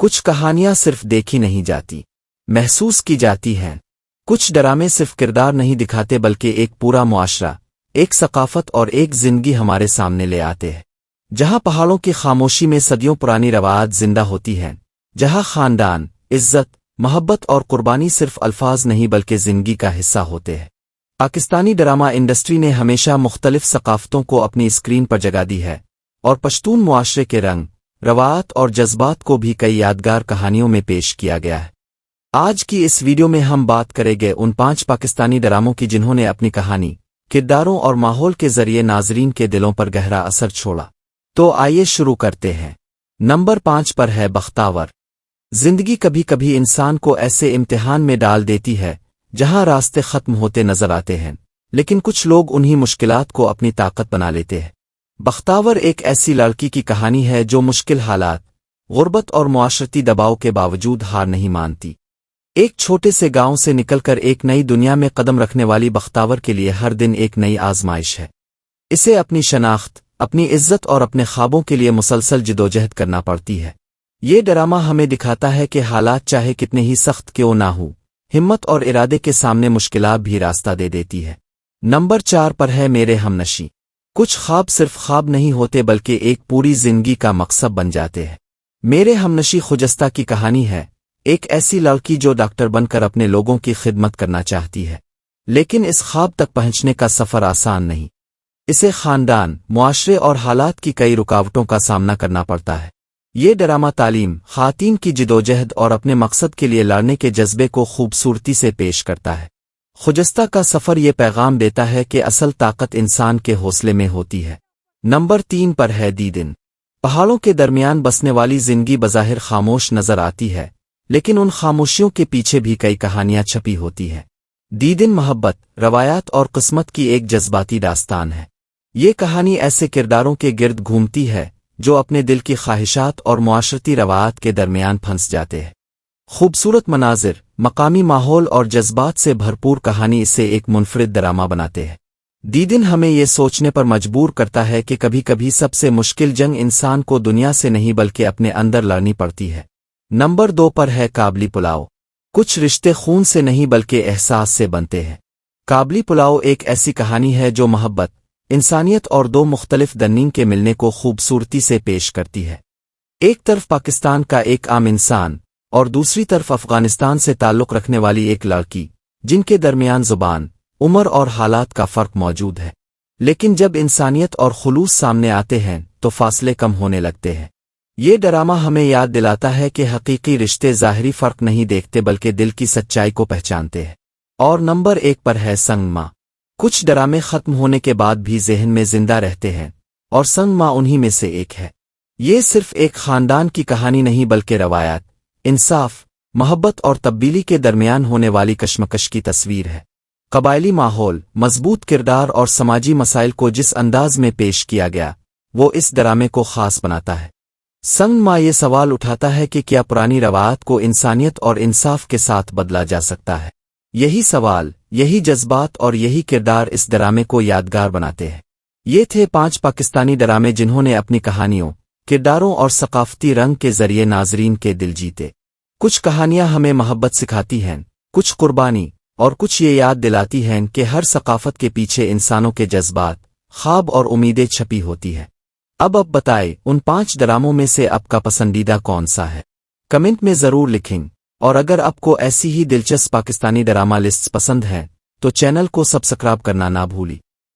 کچھ کہانیاں صرف دیکھی نہیں جاتی، محسوس کی جاتی ہیں۔ کچھ ڈرامے صرف کردار نہیں دکھاتے بلکہ ایک پورا معاشرہ، ایک ثقافت اور ایک زندگی ہمارے سامنے لے آتے ہیں۔ جہاں پہاڑوں کی خاموشی میں صدیوں پرانی روایات زندہ ہوتی ہیں، جہاں خاندان، عزت، محبت اور قربانی صرف الفاظ نہیں بلکہ زندگی کا حصہ ہوتے ہیں۔ پاکستانی ڈرامہ انڈسٹری نے ہمیشہ مختلف ثقافتوں کو اپنی اسکرین پر جگہ دی ہے، اور پشتون معاشرے کے رنگ، روایات اور جذبات کو بھی کئی یادگار کہانیوں میں پیش کیا گیا ہے۔ آج کی اس ویڈیو میں ہم بات کریں گے ان 5 پاکستانی ڈراموں کی جنہوں نے اپنی کہانی، کرداروں اور ماحول کے ذریعے ناظرین کے دلوں پر گہرا اثر چھوڑا۔ تو آئیے شروع کرتے ہیں۔ نمبر 5 پر ہے بختاور۔ زندگی کبھی کبھی انسان کو ایسے امتحان میں ڈال دیتی ہے جہاں راستے ختم ہوتے نظر آتے ہیں، لیکن کچھ لوگ انہی مشکلات کو اپنی طاقت بنا لیتے ہیں۔ بختاور ایک ایسی لڑکی کی کہانی ہے جو مشکل حالات، غربت اور معاشرتی دباؤ کے باوجود ہار نہیں مانتی۔ ایک چھوٹے سے گاؤں سے نکل کر ایک نئی دنیا میں قدم رکھنے والی بختاور کے لیے ہر دن ایک نئی آزمائش ہے۔ اسے اپنی شناخت، اپنی عزت اور اپنے خوابوں کے لیے مسلسل جدوجہد کرنا پڑتی ہے۔ یہ ڈرامہ ہمیں دکھاتا ہے کہ حالات چاہے کتنے ہی سخت کیوں نہ ہو، ہمت اور ارادے کے سامنے مشکلات بھی راستہ دے دیتی ہے۔ نمبر 4 پر ہے میرے ہمنشیں۔ کچھ خواب صرف خواب نہیں ہوتے بلکہ ایک پوری زندگی کا مقصد بن جاتے ہیں۔ میرے ہمنشیں خجستہ کی کہانی ہے، ایک ایسی لڑکی جو ڈاکٹر بن کر اپنے لوگوں کی خدمت کرنا چاہتی ہے، لیکن اس خواب تک پہنچنے کا سفر آسان نہیں۔ اسے خاندان، معاشرے اور حالات کی کئی رکاوٹوں کا سامنا کرنا پڑتا ہے۔ یہ ڈرامہ تعلیم، خواتین کی جدوجہد اور اپنے مقصد کے لیے لڑنے کے جذبے کو خوبصورتی سے پیش کرتا ہے۔ خجستہ کا سفر یہ پیغام دیتا ہے کہ اصل طاقت انسان کے حوصلے میں ہوتی ہے۔ نمبر 3 پر ہے دیدن۔ پہاڑوں کے درمیان بسنے والی زندگی بظاہر خاموش نظر آتی ہے، لیکن ان خاموشیوں کے پیچھے بھی کئی کہانیاں چھپی ہوتی ہیں۔ دیدن محبت، روایات اور قسمت کی ایک جذباتی داستان ہے۔ یہ کہانی ایسے کرداروں کے گرد گھومتی ہے جو اپنے دل کی خواہشات اور معاشرتی روایات کے درمیان پھنس جاتے ہیں۔ خوبصورت مناظر، مقامی ماحول اور جذبات سے بھرپور کہانی اسے ایک منفرد ڈرامہ بناتے ہیں۔ دیدن ہمیں یہ سوچنے پر مجبور کرتا ہے کہ کبھی کبھی سب سے مشکل جنگ انسان کو دنیا سے نہیں بلکہ اپنے اندر لڑنی پڑتی ہے۔ نمبر 2 پر ہے کابلی پلاؤ۔ کچھ رشتے خون سے نہیں بلکہ احساس سے بنتے ہیں۔ کابلی پلاؤ ایک ایسی کہانی ہے جو محبت، انسانیت اور 2 مختلف دنین کے ملنے کو خوبصورتی سے پیش کرتی ہے۔ ایک طرف پاکستان کا ایک عام انسان اور دوسری طرف افغانستان سے تعلق رکھنے والی ایک لڑکی، جن کے درمیان زبان، عمر اور حالات کا فرق موجود ہے۔ لیکن جب انسانیت اور خلوص سامنے آتے ہیں تو فاصلے کم ہونے لگتے ہیں۔ یہ ڈرامہ ہمیں یاد دلاتا ہے کہ حقیقی رشتے ظاہری فرق نہیں دیکھتے بلکہ دل کی سچائی کو پہچانتے ہیں۔ اور نمبر 1 پر ہے سنگ ماں۔ کچھ ڈرامے ختم ہونے کے بعد بھی ذہن میں زندہ رہتے ہیں، اور سنگ ماں انہی میں سے ایک ہے۔ یہ صرف ایک خاندان کی کہانی نہیں بلکہ روایات، انصاف، محبت اور تبدیلی کے درمیان ہونے والی کشمکش کی تصویر ہے۔ قبائلی ماحول، مضبوط کردار اور سماجی مسائل کو جس انداز میں پیش کیا گیا، وہ اس ڈرامے کو خاص بناتا ہے۔ سنگ ماں یہ سوال اٹھاتا ہے کہ کیا پرانی روایات کو انسانیت اور انصاف کے ساتھ بدلا جا سکتا ہے؟ یہی سوال، یہی جذبات اور یہی کردار اس ڈرامے کو یادگار بناتے ہیں۔ یہ تھے 5 پاکستانی ڈرامے جنہوں نے اپنی کہانیوں، کرداروں اور ثقافتی رنگ کے ذریعے ناظرین کے دل جیتے۔ کچھ کہانیاں ہمیں محبت سکھاتی ہیں، کچھ قربانی، اور کچھ یہ یاد دلاتی ہیں کہ ہر ثقافت کے پیچھے انسانوں کے جذبات، خواب اور امیدیں چھپی ہوتی ہیں۔ اب بتائیں ان 5 ڈراموں میں سے آپ کا پسندیدہ کون سا ہے؟ کمنٹ میں ضرور لکھیں، اور اگر آپ کو ایسی ہی دلچسپ پاکستانی ڈرامہ لسٹس پسند ہیں تو چینل کو سبسکرائب کرنا نہ بھولی۔